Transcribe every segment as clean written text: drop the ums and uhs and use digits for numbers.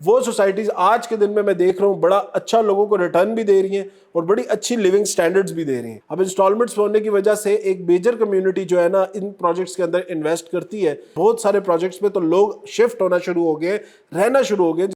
وہ سوسائٹیز آج کے دن میں دیکھ رہا ہوں بڑا اچھا لوگوں کو ریٹرن بھی دے رہی ہیں اور بڑی اچھی لیونگ سٹینڈرڈز بھی دے رہی ہیں. اب انسٹالمنٹس ہونے کی وجہ سے ایک میجر کمیونٹی جو ہے نا ان پروجیکٹس کے اندر انویسٹ کرتی ہے. بہت سارے پروجیکٹس میں تو لوگ شفٹ ہونا شروع ہو گئے, رہنا شروع ہو گئے.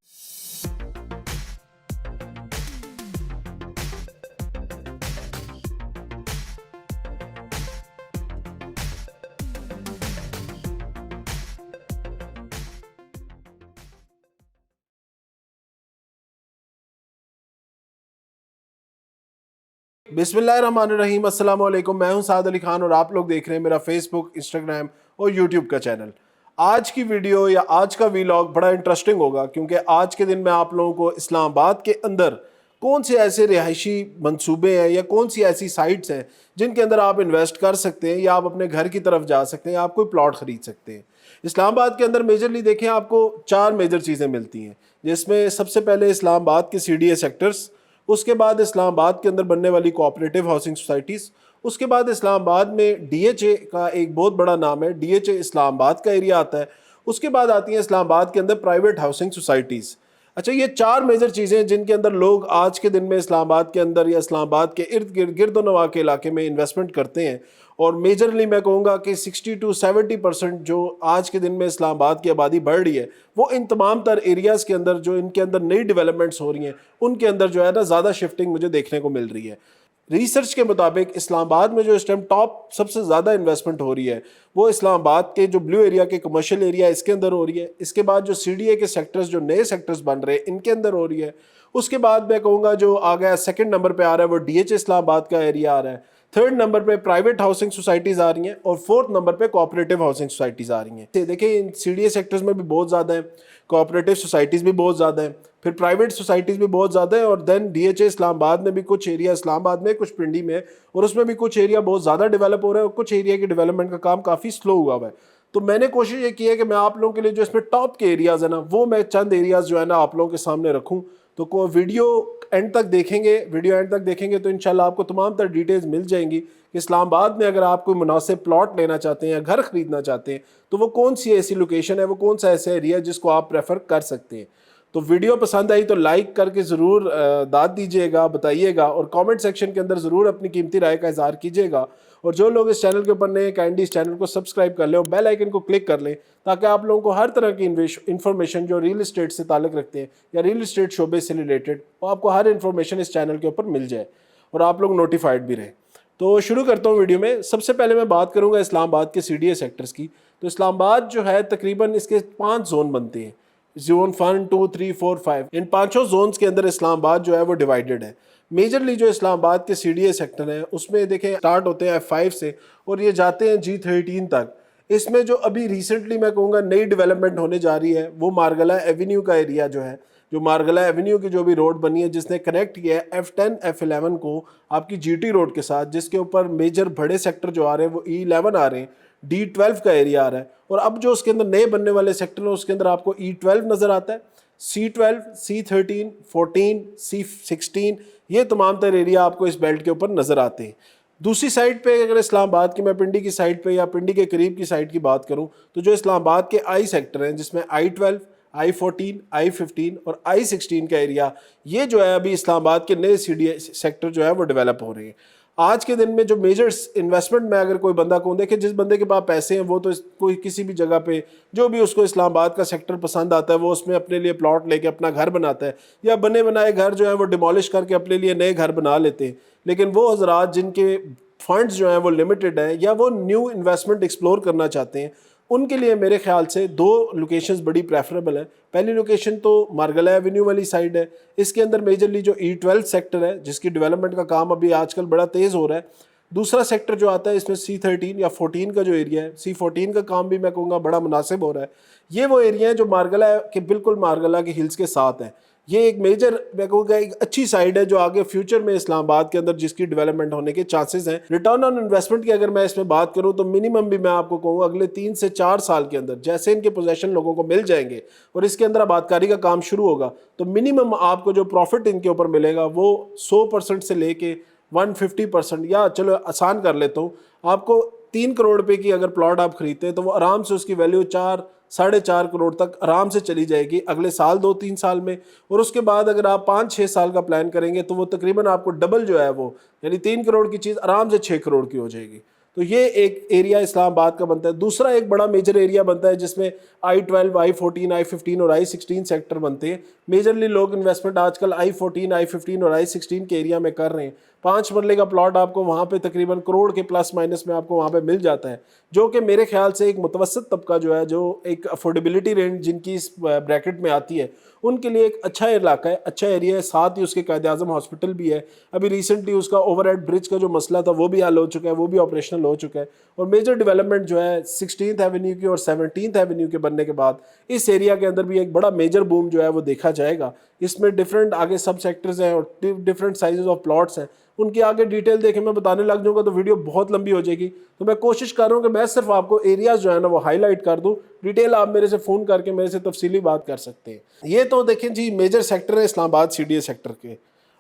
بسم اللہ الرحمن الرحیم. السلام علیکم, میں ہوں سعد علی خان اور آپ لوگ دیکھ رہے ہیں میرا فیس بک, انسٹاگرام اور یوٹیوب کا چینل. آج کی ویڈیو یا آج کا ویلاگ بڑا انٹرسٹنگ ہوگا کیونکہ آج کے دن میں آپ لوگوں کو اسلام آباد کے اندر کون سے ایسے رہائشی منصوبے ہیں یا کون سی ایسی سائٹس ہیں جن کے اندر آپ انویسٹ کر سکتے ہیں یا آپ اپنے گھر کی طرف جا سکتے ہیں, آپ کوئی پلاٹ خرید سکتے ہیں. اسلام آباد کے اندر میجرلی دیکھیں آپ کو 4 میجر چیزیں ملتی ہیں, جس میں سب سے پہلے اسلام آباد کے CDA سیکٹرز, اس کے بعد اسلام آباد کے اندر بننے والی کوآپریٹو ہاؤسنگ سوسائٹیز, اس کے بعد اسلام آباد میں DHA کا ایک بہت بڑا نام ہے, DHA اسلام آباد کا ایریا آتا ہے, اس کے بعد آتی ہیں اسلام آباد کے اندر پرائیویٹ ہاؤسنگ سوسائٹیز. اچھا, یہ 4 میجر چیزیں جن کے اندر لوگ آج کے دن میں اسلام آباد کے اندر یا اسلام آباد کے ارد گرد گرد و نواح کے علاقے میں انویسٹمنٹ کرتے ہیں. اور میجرلی میں کہوں گا کہ 60 to 70% جو آج کے دن میں اسلام آباد کی آبادی بڑھ رہی ہے وہ ان تمام تر ایریاز کے اندر جو ان کے اندر نئی ڈیولپمنٹس ہو رہی ہیں ان کے اندر جو ہے نا زیادہ شفٹنگ مجھے دیکھنے کو مل رہی ہے. ریسرچ کے مطابق اسلام آباد میں جو اس ٹائم ٹاپ سب سے زیادہ انویسٹمنٹ ہو رہی ہے وہ اسلام آباد کے جو بلیو ایریا کے کمرشل ایریا اس کے اندر ہو رہی ہے. اس کے بعد جو CDA کے سیکٹرز جو نئے سیکٹرز بن رہے ہیں ان کے اندر ہو رہی ہے. اس کے بعد میں کہوں گا جو آ گیا سیکنڈ نمبر پہ آ رہا ہے وہ DHA اسلام آباد کا ایریا آ رہا ہے, تھرڈ نمبر پہ پرائیویٹ ہاؤسنگ سوسائٹیز آ رہی ہیں اور فورتھ نمبر پہ کوآپریٹو ہاؤسنگ سوسائٹیز آ رہی ہیں. دیکھیں ان CDA سیکٹرز میں بھی بہت زیادہ ہیں, کوآپریٹو سوسائٹیز بھی بہت زیادہ ہیں, پھر پرائیویٹ سوسائٹیز بھی بہت زیادہ ہیں, اور دین DHA اسلام آباد میں بھی کچھ ایریا اسلام آباد میں کچھ پنڈی میں, اور اس میں بھی کچھ ایریا بہت زیادہ ڈیولپ ہو رہا ہے اور کچھ ایریا کی ڈیولپمنٹ کا کام کافی سلو ہوا ہوا ہے. تو میں نے کوشش یہ کی ہے کہ میں آپ لوگوں کے لیے جو اس میں ٹاپ کے ایریاز ہیں نا وہ میں چند ایریاز جو ہے نا آپ لوگوں کے سامنے رکھوں. تو ویڈیو اینڈ تک دیکھیں گے تو انشاءاللہ آپ کو تمام تر ڈیٹیلز مل جائیں گی کہ اسلام آباد میں اگر آپ کوئی مناسب پلاٹ لینا چاہتے ہیں یا گھر خریدنا چاہتے ہیں تو وہ کون سی ایسی لوکیشن ہے, وہ کون سا ایسا ایریا ہے جس کو آپ پریفر کر سکتے ہیں. تو ویڈیو پسند آئی تو لائک کر کے ضرور داد دیجیے گا, بتائیے گا, اور کامنٹ سیکشن کے اندر ضرور اپنی قیمتی رائے کا اظہار کیجیے گا. اور جو لوگ اس چینل کے اوپر نئے کائنڈلی اس چینل کو سبسکرائب کر لیں اور بیل آئیکن کو کلک کر لیں تاکہ آپ لوگوں کو ہر طرح کی انفارمیشن جو ریل اسٹیٹ سے تعلق رکھتے ہیں یا ریل اسٹیٹ شعبے سے ریلیٹڈ وہ آپ کو ہر انفارمیشن اس چینل کے اوپر مل جائے اور آپ لوگ نوٹیفائڈ بھی رہیں. تو شروع کرتا ہوں ویڈیو میں. سب سے پہلے میں بات کروں گا اسلام آباد کے CDA سیکٹرز کی. تو اسلام آباد جو ہے تقریباً اس کے 5 زون بنتے ہیں, زون 1, 2, 3, 4, 5. ان 5 زونز کے اندر اسلام آباد جو ہے وہ ڈیوائیڈڈ ہے. میجرلی جو اسلام آباد کے CDA سیکٹر ہیں اس میں دیکھیں سٹارٹ ہوتے ہیں F5 سے اور یہ جاتے ہیں G13 تک. اس میں جو ابھی ریسنٹلی میں کہوں گا نئی ڈیولپمنٹ ہونے جا رہی ہے وہ مارگلہ ایونیو کا ایریا جو ہے, جو مارگلہ ایونیو کی جو بھی روڈ بنی ہے جس نے کنیکٹ کیا ہے F10 F11 کو آپ کی GT روڈ کے ساتھ, جس کے اوپر میجر بڑے سیکٹر جو آ رہے ہیں وہ E11 آ رہے ہیں, D12 کا ایریا آ رہا ہے, اور اب جو اس کے اندر نئے بننے والے سیکٹر ہیں اس کے اندر آپ کو E12 نظر آتا ہے, C12, C13, 14, C16, یہ تمام تر ایریا آپ کو اس بیلٹ کے اوپر نظر آتے ہیں. دوسری سائڈ پہ اگر اسلام آباد کی میں پنڈی کی سائڈ پہ یا پنڈی کے قریب کی سائڈ کی بات کروں تو جو اسلام آباد کے I سیکٹر ہیں جس میں I12, I14, I15 اور I16 کا ایریا, یہ جو ہے ابھی اسلام آباد کے نئے CDA سیکٹر جو ہے وہ ڈیولپ ہو رہے ہیں. آج کے دن میں جو میجر انویسٹمنٹ میں اگر کوئی بندہ کو دیکھے, جس بندے کے پاس پیسے ہیں وہ تو کوئی کسی بھی جگہ پہ جو بھی اس کو اسلام آباد کا سیکٹر پسند آتا ہے وہ اس میں اپنے لیے پلاٹ لے کے اپنا گھر بناتا ہے, یا بنے بنائے گھر جو ہیں وہ ڈیمولش کر کے اپنے لیے نئے گھر بنا لیتے ہیں. لیکن وہ حضرات جن کے فنڈز جو ہیں وہ لمیٹڈ ہیں یا وہ نیو انویسٹمنٹ ایکسپلور کرنا چاہتے ہیں ان کے لیے میرے خیال سے 2 لوکیشنز بڑی پریفریبل ہیں. پہلی لوکیشن تو مارگلہ ایونیو والی سائڈ ہے, اس کے اندر میجرلی جو E12 سیکٹر ہے جس کی ڈیولپمنٹ کا کام ابھی آج کل بڑا تیز ہو رہا ہے. دوسرا سیکٹر جو آتا ہے اس میں C13 یا 14 کا جو ایریا ہے, C14 کا کام بھی میں کہوں گا بڑا مناسب ہو رہا ہے. یہ وہ ایریا ہیں جو مارگلہ کے بالکل مارگلہ کے ہلز کے ساتھ ہیں. یہ ایک میجر میں کہوں گا ایک اچھی سائڈ ہے جو آگے فیوچر میں اسلام آباد کے اندر جس کی ڈیولپمنٹ ہونے کے چانسز ہیں. ریٹرن آن انویسٹمنٹ کی اگر میں اس میں بات کروں تو منیمم بھی میں آپ کو کہوں گا اگلے 3 سے 4 سال کے اندر جیسے ان کے پوزیشن لوگوں کو مل جائیں گے اور اس کے اندر آبادکاری کا کام شروع ہوگا تو منیمم آپ کو جو پروفٹ ان کے اوپر ملے گا وہ 100% سے لے کے 150%, یا چلو آسان کر لیتا ہوں, آپ کو 3 کروڑ روپے کی اگر پلاٹ آپ خریدتے ہیں تو وہ آرام سے اس کی ویلیو 4 4.5 کروڑ تک آرام سے چلی جائے گی اگلے سال 2-3 سال میں. اور اس کے بعد اگر آپ 5-6 سال کا پلان کریں گے تو وہ تقریباً آپ کو ڈبل جو ہے وہ یعنی 3 کروڑ کی چیز آرام سے 6 کروڑ کی ہو جائے گی. تو یہ ایک ایریا اسلام آباد کا بنتا ہے. دوسرا ایک بڑا میجر ایریا بنتا ہے جس میں I-12, I-14, I-15 اور I-16 سیکٹر بنتے ہیں. میجرلی لوگ انویسٹمنٹ آج کل I-14, I-15 اور I-16 کے ایریا میں کر رہے ہیں. 5 مرلے کا پلاٹ آپ کو وہاں پہ تقریباً کروڑ کے پلس مائنس میں آپ کو وہاں پہ مل جاتا ہے, جو کہ میرے خیال سے ایک متوسط طبقہ جو ہے, جو ایک افورڈیبلٹی رینج جن کی اس بریکٹ میں آتی ہے, ان کے لیے ایک اچھا علاقہ ہے, اچھا ایریا ہے. ساتھ ہی اس کے قائد اعظم ہاسپٹل بھی ہے. ابھی ریسنٹلی اس کا اوور ہیڈ برج کا جو مسئلہ تھا وہ بھی حل ہو چکا ہے, وہ بھی آپریشنل ہو چکا ہے. اور میجر ڈیولپمنٹ جو ہے 16th ایونیو کی اور 17th ایونیو کے بننے کے بعد اس ایریا کے اندر بھی ایک بڑا میجر بوم جو ہے وہ دیکھا جائے گا. اس میں ڈفرینٹ آگے سب سیکٹرز ہیں اور ڈفرینٹ سائزز آف پلاٹس ہیں. ان کی آگے ڈیٹیل دیکھیں, میں بتانے لگ جاؤں گا تو ویڈیو بہت لمبی ہو جائے گی. تو میں کوشش کر رہا ہوں کہ میں صرف آپ کو ایریاز جو ہے نا وہ ہائی لائٹ کر دوں. ڈیٹیل آپ میرے سے فون کر کے میرے سے تفصیلی بات کر سکتے ہیں. یہ تو دیکھیں جی میجر سیکٹر ہے اسلام آباد CDA سیکٹر کے.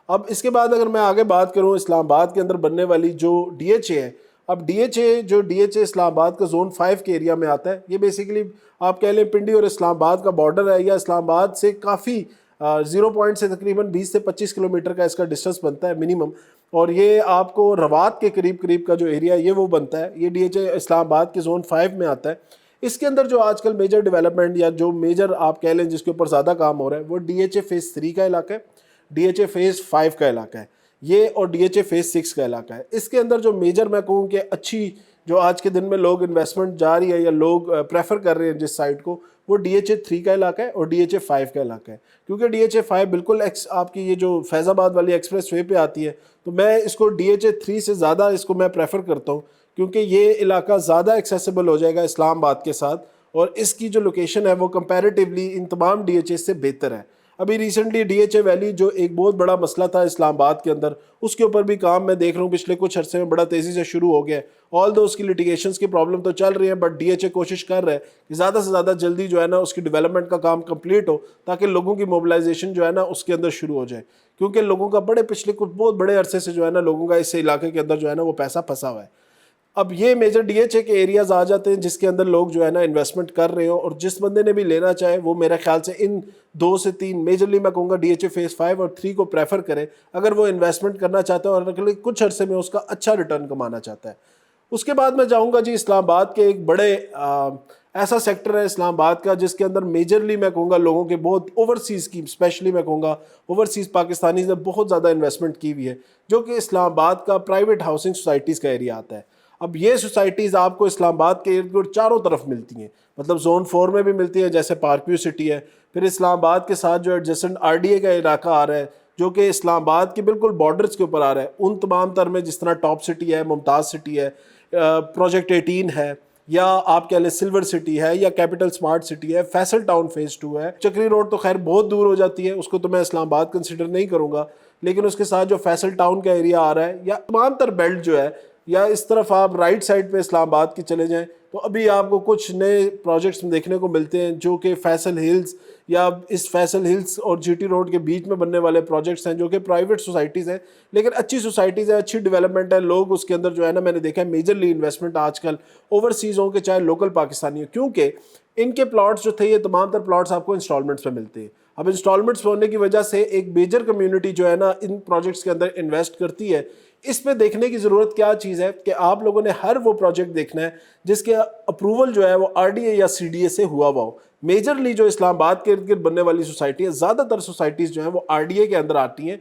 اب اس کے بعد اگر میں آگے بات کروں اسلام آباد کے اندر بننے والی جو DHA ہے, اب DHA اسلام آباد کا زون 5 کے ایریا میں آتا ہے. یہ بیسیکلی آپ کہہ لیں پنڈی اور اسلام آباد کا بارڈر ہے, یا اسلام آباد سے کافی 0 پوائنٹ سے تقریباً 20 سے 25 کلومیٹر کا اس کا ڈسٹنس بنتا ہے منیمم. اور یہ آپ کو روات کے قریب کا جو ایریا ہے یہ وہ بنتا ہے. یہ DHA اسلام آباد کے زون 5 میں آتا ہے. اس کے اندر جو آج کل میجر ڈیولپمنٹ یا جو میجر آپ کہہ لیں جس کے اوپر زیادہ کام ہو رہا ہے وہ DHA فیز 3 کا علاقہ ہے, DHA فیز 5 کا علاقہ ہے یہ, اور DHA فیز 6 کا علاقہ ہے. اس کے اندر جو میجر میں کہوں کہ اچھی جو آج کے دن میں لوگ انویسٹمنٹ جا رہی ہے یا لوگ پریفر کر رہے ہیں جس سائٹ کو, وہ DHA 3 کا علاقہ ہے اور DHA 5 کا علاقہ ہے. کیونکہ DHA 5 بالکل آپ کی یہ جو فیض آباد والی ایکسپریس وے پہ آتی ہے, تو میں اس کو DHA 3 سے زیادہ اس کو میں پریفر کرتا ہوں, کیونکہ یہ علاقہ زیادہ ایکسیسیبل ہو جائے گا اسلام آباد کے ساتھ, اور اس کی جو لوکیشن ہے وہ کمپیریٹیولی ان تمام DHA سے بہتر ہے. ابھی ریسنٹلی DHA ویلی جو ایک بہت بڑا مسئلہ تھا اسلام آباد کے اندر, اس کے اوپر بھی کام میں دیکھ رہا ہوں پچھلے کچھ عرصے میں بڑا تیزی سے شروع ہو گیا ہے. آل دو اس کی لیٹیگیشنز کی پرابلم تو چل رہی ہیں, بٹ DHA کوشش کر رہا ہے کہ زیادہ سے زیادہ جلدی جو ہے نا اس کی ڈیولپمنٹ کا کام کمپلیٹ ہو, تاکہ لوگوں کی موبلائزیشن جو ہے نا اس کے اندر شروع ہو جائے. کیونکہ لوگوں کا پچھلے کچھ بہت بڑے عرصے سے جو ہے نا لوگوں کا اس علاقے کے اندر جو ہے نا وہ پیسہ پھنسا ہوا ہے. اب یہ میجر DHA کے ایریاز آ جاتے ہیں جس کے اندر لوگ جو ہے نا انویسٹمنٹ کر رہے ہوں, اور جس بندے نے بھی لینا چاہے وہ میرے خیال سے ان 2 سے 3 میجرلی میں کہوں گا DHA فیز 5 اور 3 کو پریفر کرے اگر وہ انویسٹمنٹ کرنا چاہتا ہے اور اگر کچھ عرصے میں اس کا اچھا ریٹرن کمانا چاہتا ہے. اس کے بعد میں جاؤں گا جی اسلام آباد کے ایک بڑے ایسا سیکٹر ہے اسلام آباد کا جس کے اندر میجرلی میں کہوں گا لوگوں کے بہت اوورسیز کی, اسپیشلی میں کہوں گا اوورسیز پاکستانیز نے بہت زیادہ انویسٹمنٹ کی ہوئی ہے, جو کہ اسلام آباد کا پرائیویٹ ہاؤسنگ سوسائٹیز کا ایریا آتا ہے. اب یہ سوسائٹیز آپ کو اسلام آباد کے ارد گرد چاروں طرف ملتی ہیں, مطلب زون 4 میں بھی ملتی ہیں جیسے پارک ویو سٹی ہے, پھر اسلام آباد کے ساتھ جو ایڈجسٹنٹ RDA کا علاقہ آ رہا ہے جو کہ اسلام آباد کے بالکل بارڈرز کے اوپر آ رہا ہے, ان تمام تر میں جس طرح ٹاپ سٹی ہے, ممتاز سٹی ہے, پروجیکٹ 18 ہے, یا آپ کہہ لیں سلور سٹی ہے, یا کیپٹل سمارٹ سٹی ہے, فیصل ٹاؤن فیز 2 ہے. چکری روڈ تو خیر بہت دور ہو جاتی ہے, اس کو تو میں اسلام آباد کنسیڈر نہیں کروں گا, لیکن اس کے ساتھ جو فیصل ٹاؤن کا ایریا آ رہا ہے, یا تمام تر بیلٹ جو ہے, یا اس طرف آپ رائٹ سائڈ پہ اسلام آباد کی چلے جائیں تو ابھی آپ کو کچھ نئے پروجیکٹس دیکھنے کو ملتے ہیں جو کہ فیصل ہلز یا اس فیصل ہلز اور GT روڈ کے بیچ میں بننے والے پروجیکٹس ہیں, جو کہ پرائیویٹ سوسائٹیز ہیں لیکن اچھی سوسائٹیز ہیں, اچھی ڈیولپمنٹ ہے. لوگ اس کے اندر جو ہے نا میں نے دیکھا ہے میجرلی انویسٹمنٹ آج کل اوورسیز ہوں کہ چاہے لوکل پاکستانی ہو, کیونکہ ان کے پلاٹس جو تھے یہ تمام تر پلاٹس آپ کو انسٹالمنٹس پہ ملتے ہیں. اب انسٹالمنٹس ہونے کی وجہ سے ایک میجر کمیونٹی جو ہے نا ان پروجیکٹس کے اندر انویسٹ کرتی ہے. اس پہ دیکھنے کی ضرورت کیا چیز ہے کہ آپ لوگوں نے ہر وہ پروجیکٹ دیکھنا ہے جس کے اپروول جو ہے وہ RDA یا CDA سے ہوا ہو. میجرلی جو اسلام آباد کے ارد گرد بننے والی سوسائٹی ہے, زیادہ تر سوسائٹیز جو ہیں وہ RDA کے اندر آتی ہیں,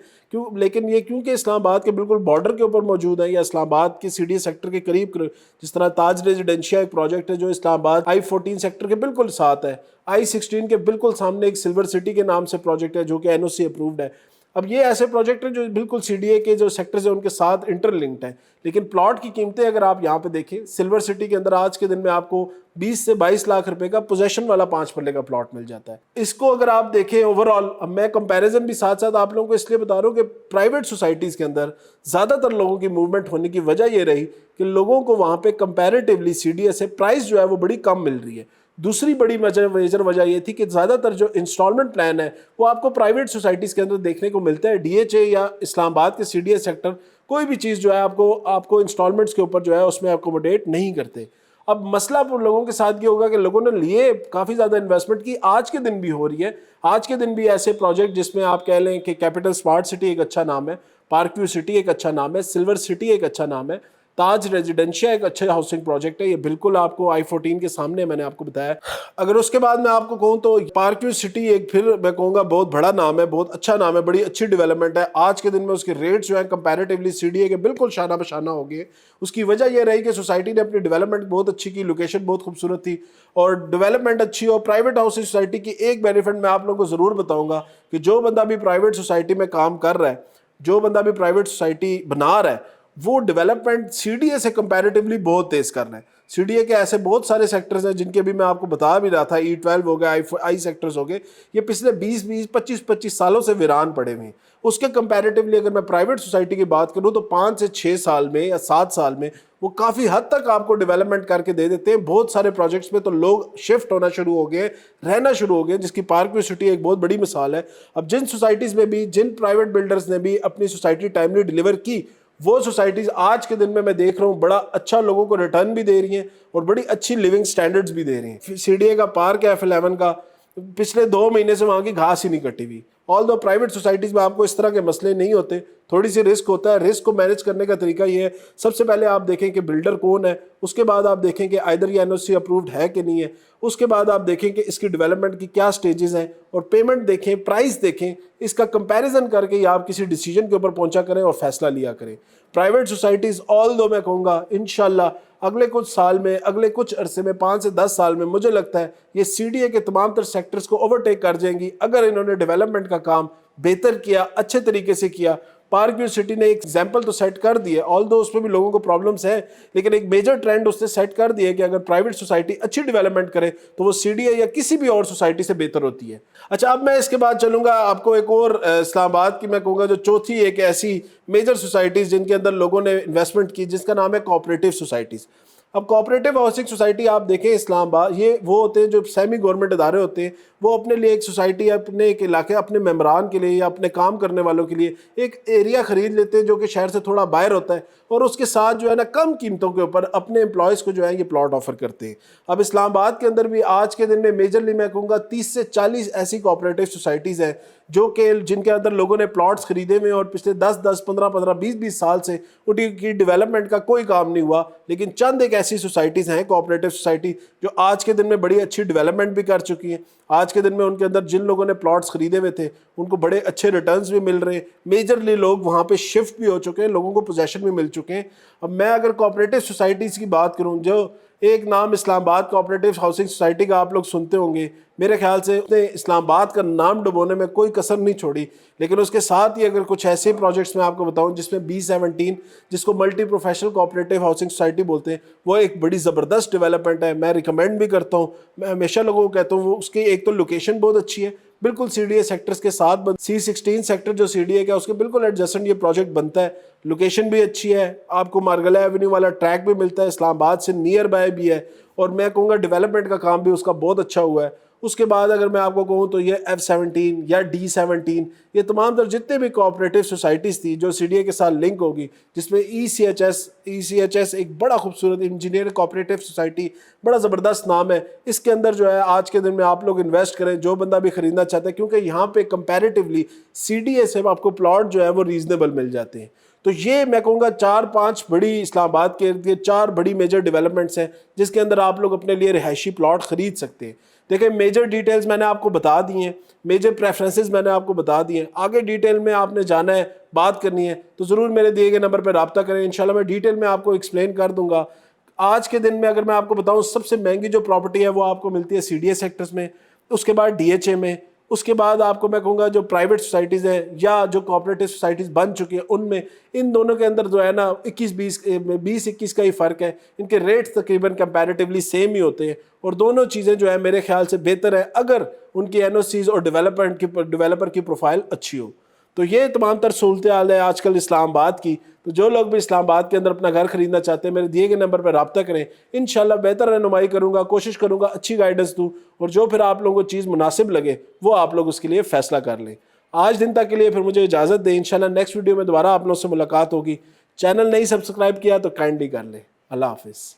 لیکن یہ کیونکہ اسلام آباد کے بالکل بارڈر کے اوپر موجود ہیں, یا اسلام آباد کے CDA سیکٹر کے قریب, جس طرح تاج ریزیڈینشیا ایک پروجیکٹ ہے جو اسلام آباد I-14 سیکٹر کے بالکل ساتھ ہے, I-16 کے بالکل سامنے ایک سلور سٹی کے نام سے پروجیکٹ ہے جو کہ NOC اپرووڈ ہے. اب یہ ایسے پروجیکٹ ہیں جو بالکل CDA کے جو سیکٹرز ہیں ان کے ساتھ انٹر لنکڈ ہیں, لیکن پلاٹ کی قیمتیں اگر آپ یہاں پہ دیکھیں, سلور سٹی کے اندر آج کے دن میں آپ کو 20 سے 22 لاکھ روپے کا پوزیشن والا 5 مرلے کا پلاٹ مل جاتا ہے. اس کو اگر آپ دیکھیں اوورآل, اب میں کمپیریزن بھی ساتھ ساتھ آپ لوگوں کو اس لیے بتا رہا ہوں کہ پرائیویٹ سوسائٹیز کے اندر زیادہ تر لوگوں کی موومنٹ ہونے کی وجہ یہ رہی کہ لوگوں کو وہاں پہ کمپیریٹیولی CDA سے پرائز جو ہے وہ بڑی کم مل رہی ہے. دوسری بڑی میجر وجہ یہ تھی کہ زیادہ تر جو انسٹالمنٹ پلان ہے وہ آپ کو پرائیویٹ سوسائٹیز کے اندر دیکھنے کو ملتا ہے. DHA یا اسلام آباد کے CDA سیکٹر کوئی بھی چیز جو ہے آپ کو انسٹالمنٹس کے اوپر جو ہے اس میں اکوموڈیٹ نہیں کرتے. اب مسئلہ لوگوں کے ساتھ یہ ہوگا کہ لوگوں نے لیے کافی زیادہ انویسٹمنٹ کی, آج کے دن بھی ہو رہی ہے. آج کے دن بھی ایسے پروجیکٹ جس میں آپ کہہ لیں کہ کیپٹل اسمارٹ سٹی ایک اچھا نام ہے, پارک ویو سٹی ایک اچھا نام ہے, سلور سٹی ایک اچھا نام ہے, تاج ریزیڈینشیا ایک اچھا ہاؤسنگ پروجیکٹ ہے. یہ بالکل آپ کو I-14 کے سامنے میں نے آپ کو بتایا. اگر اس کے بعد میں آپ کو کہوں تو پارک ویو سٹی ایک پھر میں کہوں گا بہت بڑا نام ہے, بہت اچھا نام ہے, بڑی اچھی ڈیولپمنٹ ہے. آج کے دن میں اس کے ریٹس جو ہیں کمپیریٹیولی CDA کے بالکل شانہ بشانہ ہو گئے. اس کی وجہ یہ رہی کہ سوسائٹی نے اپنی ڈیولپمنٹ بہت اچھی کی, لوکیشن بہت خوبصورت تھی اور ڈیولپمنٹ اچھی. اور پرائیویٹ ہاؤسنگ سوسائٹی کی ایک بینیفٹ میں آپ لوگوں کو ضرور بتاؤں گا کہ جو بندہ بھی پرائیویٹ سوسائٹی میں کام کر رہا ہے, جو بندہ بھی پرائیویٹ سوسائٹی بنا رہا ہے, وہ ڈیولپمنٹ CDA سے کمپیریٹیولی بہت تیز کر رہا ہے. CDA کے ایسے بہت سارے سیکٹرز ہیں جن کے بھی میں آپ کو بتا بھی رہا تھا, E12 ہو گئے, آئی سیکٹرز ہو گئے, یہ پچھلے 20-25 سالوں سے ویران پڑے ہوئے ہیں. اس کے کمپیریٹیولی اگر میں پرائیویٹ سوسائٹی کی بات کروں تو 5 سے 6 سال میں یا 7 سال میں وہ کافی حد تک آپ کو ڈیولپمنٹ کر کے دے دیتے ہیں. بہت سارے پروجیکٹس میں تو لوگ شفٹ ہونا شروع ہو گئے, رہنا شروع ہو گئے, جس کی پارک ویو سٹی ایک بہت بڑی مثال ہے. اب جن سوسائٹیز میں بھی, جن پرائیویٹ بلڈرز نے بھی اپنی سوسائٹی ٹائملی ڈیلیور کی, وہ سوسائٹیز آج کے دن میں دیکھ رہا ہوں بڑا اچھا لوگوں کو ریٹرن بھی دے رہی ہیں اور بڑی اچھی لیونگ سٹینڈرڈز بھی دے رہی ہیں. CDA کا پارک ہے F11 کا, پچھلے 2 مہینے سے وہاں کی گھاس ہی نہیں کٹی ہوئی. آل دو پرائیویٹ سوسائٹیز میں آپ کو اس طرح کے مسئلے نہیں ہوتے, تھوڑی سی رسک ہوتا ہے. رسک کو مینیج کرنے کا طریقہ یہ ہے, سب سے پہلے آپ دیکھیں کہ بلڈر کون ہے, اس کے بعد آپ دیکھیں کہ آئدر یہ NOC اپرووڈ ہے کہ نہیں ہے, اس کے بعد آپ دیکھیں کہ اس کی ڈیولپمنٹ کی کیا سٹیجز ہیں, اور پیمنٹ دیکھیں, پرائس دیکھیں, اس کا کمپیریزن کر کے آپ کسی ڈیسیجن کے اوپر پہنچا کریں اور فیصلہ لیا کریں. پرائیویٹ سوسائٹیز آل دو میں کہوں گا انشاءاللہ اگلے کچھ سال میں, اگلے کچھ عرصے میں, 5 سے 10 سال میں مجھے لگتا ہے یہ CDA کے تمام تر سیکٹرز کو اوورٹیک کر جائیں گی اگر انہوں نے ڈیولپمنٹ کا کام بہتر کیا, اچھے طریقے سے کیا. پارک ویو سٹی نے ایک ایگزامپل تو سیٹ کر دی ہے, آل دو اس میں بھی لوگوں کو پرابلمس ہیں, لیکن ایک میجر ٹرینڈ اس نے سیٹ کر دی ہے کہ اگر پرائیویٹ سوسائٹی اچھی ڈیولپمنٹ کرے تو وہ CDA یا کسی بھی اور سوسائٹی سے بہتر ہوتی ہے. اچھا, اب میں اس کے بعد چلوں گا آپ کو ایک اور اسلام آباد کی میں کہوں گا جو چوتھی ایک ایسی میجر سوسائٹیز جن کے اندر لوگوں نے انویسٹمنٹ کی, جس کا نام ہے کوآپریٹو سوسائٹیز. اب کوآپریٹو ہاؤسنگ سوسائٹی آپ دیکھیں اسلام آباد, یہ وہ ہوتے ہیں جو سیمی گورنمنٹ ادارے ہوتے ہیں, وہ اپنے لیے ایک سوسائٹی, اپنے ایک علاقے, اپنے ممبران کے لیے یا اپنے کام کرنے والوں کے لیے ایک ایریا خرید لیتے ہیں جو کہ شہر سے تھوڑا باہر ہوتا ہے, اور اس کے ساتھ جو ہے نا کم قیمتوں کے اوپر اپنے امپلائیز کو جو ہے یہ پلاٹ آفر کرتے ہیں. اب اسلام آباد کے اندر بھی آج کے دن میں میجرلی میں کہوں گا 30 سے 40 ایسی کوآپریٹو سوسائٹیز ہیں جو کہ جن کے اندر لوگوں نے پلاٹس خریدے ہوئے اور پچھلے 10 15 20 سال سے ان کی ڈیولپمنٹ کا کوئی کام نہیں ہوا, لیکن چند ایک ایسی سوسائٹیز ہیں کوآپریٹو سوسائٹی جو آج کے دن میں بڑی اچھی ڈیولپمنٹ بھی کر چکی ہیں. آج کے دن میں ان کے اندر جن لوگوں نے پلاٹس خریدے ہوئے تھے ان کو بڑے اچھے ریٹرنز بھی مل رہے ہیں, میجرلی لوگ وہاں پہ شفٹ بھی ہو چکے ہیں, لوگوں کو پوزیشن بھی مل چکے ہیں. اب میں اگر کوآپریٹو سوسائٹیز کی بات کروں, جو ایک نام اسلام آباد کوآپریٹو ہاؤسنگ سوسائٹی کا آپ لوگ سنتے ہوں گے, میرے خیال سے اس نے اسلام آباد کا نام ڈبونے میں کوئی کسر نہیں چھوڑی. لیکن اس کے ساتھ ہی اگر کچھ ایسے پروجیکٹس میں آپ کو بتاؤں جس میں B17 جس کو multi professional cooperative housing society بولتے ہیں, وہ ایک بڑی زبردست ڈیولپمنٹ ہے. میں ریکمینڈ بھی کرتا ہوں, میں ہمیشہ لوگوں کو کہتا ہوں, وہ اس کی ایک تو لوکیشن بہت اچھی ہے, بالکل CDA سیکٹرز کے ساتھ, C16 سیکٹر جو CDA کا اس کے بالکل ایڈجسٹنٹ یہ پروجیکٹ بنتا ہے. لوکیشن بھی اچھی ہے, آپ کو مارگلا ایونیو والا ٹریک بھی ملتا ہے, اسلام آباد سے نیئر بائی بھی ہے, اور میں کہوں گا ڈیولپمنٹ کا کام بھی اس کا بہت اچھا ہوا ہے. اس کے بعد اگر میں آپ کو کہوں تو یہ F17 یا D17, یہ تمام تر جتنے بھی کوآپریٹو سوسائٹیز تھی جو CDA کے ساتھ لنک ہوگی, جس میں ECHS ایک بڑا خوبصورت انجینئر کوآپریٹو سوسائٹی, بڑا زبردست نام ہے. اس کے اندر جو ہے آج کے دن میں آپ لوگ انویسٹ کریں, جو بندہ بھی خریدنا چاہتا ہے, کیونکہ یہاں پہ کمپیریٹیولی CDA سے آپ کو پلاٹ جو ہے وہ ریزنیبل مل جاتے ہیں. تو یہ میں کہوں گا 4-5 بڑی اسلام آباد کے 4 بڑی میجر ڈیولپمنٹس ہیں جس کے اندر آپ لوگ اپنے لیے رہائشی پلاٹ خرید سکتے ہیں. دیکھیں میجر ڈیٹیلز میں نے آپ کو بتا دی ہیں, میجر پریفرنسز میں نے آپ کو بتا دی ہیں. آگے ڈیٹیل میں آپ نے جانا ہے, بات کرنی ہے تو ضرور میرے دیے گئے نمبر پہ رابطہ کریں, انشاءاللہ میں ڈیٹیل میں آپ کو ایکسپلین کر دوں گا. آج کے دن میں اگر میں آپ کو بتاؤں سب سے مہنگی جو پراپرٹی ہے وہ آپ کو ملتی ہے CDA سیکٹرز میں, اس کے بعد DHA میں, اس کے بعد آپ کو میں کہوں گا جو پرائیویٹ سوسائٹیز ہیں یا جو کوآپریٹو سوسائٹیز بن چکی ہیں ان میں, ان دونوں کے اندر جو ہے نا 20-21 کا ہی فرق ہے. ان کے ریٹس تقریباً کمپیریٹیولی سیم ہی ہوتے ہیں, اور دونوں چیزیں جو ہے میرے خیال سے بہتر ہے اگر ان کی NOCs اور ڈیولپر کی پروفائل اچھی ہو. تو یہ تمام تر صورتحال ہے آج کل اسلام آباد کی. تو جو لوگ بھی اسلام آباد کے اندر اپنا گھر خریدنا چاہتے ہیں میرے دیے گئے نمبر پہ رابطہ کریں, انشاءاللہ بہتر رہنمائی کروں گا, کوشش کروں گا اچھی گائیڈنس دوں, اور جو پھر آپ لوگوں کو چیز مناسب لگے وہ آپ لوگ اس کے لیے فیصلہ کر لیں. آج دن تک کے لیے پھر مجھے اجازت دیں, انشاءاللہ نیکسٹ ویڈیو میں دوبارہ آپ لوگوں سے ملاقات ہوگی. چینل نہیں سبسکرائب کیا تو کائنڈلی کر لیں. اللہ حافظ.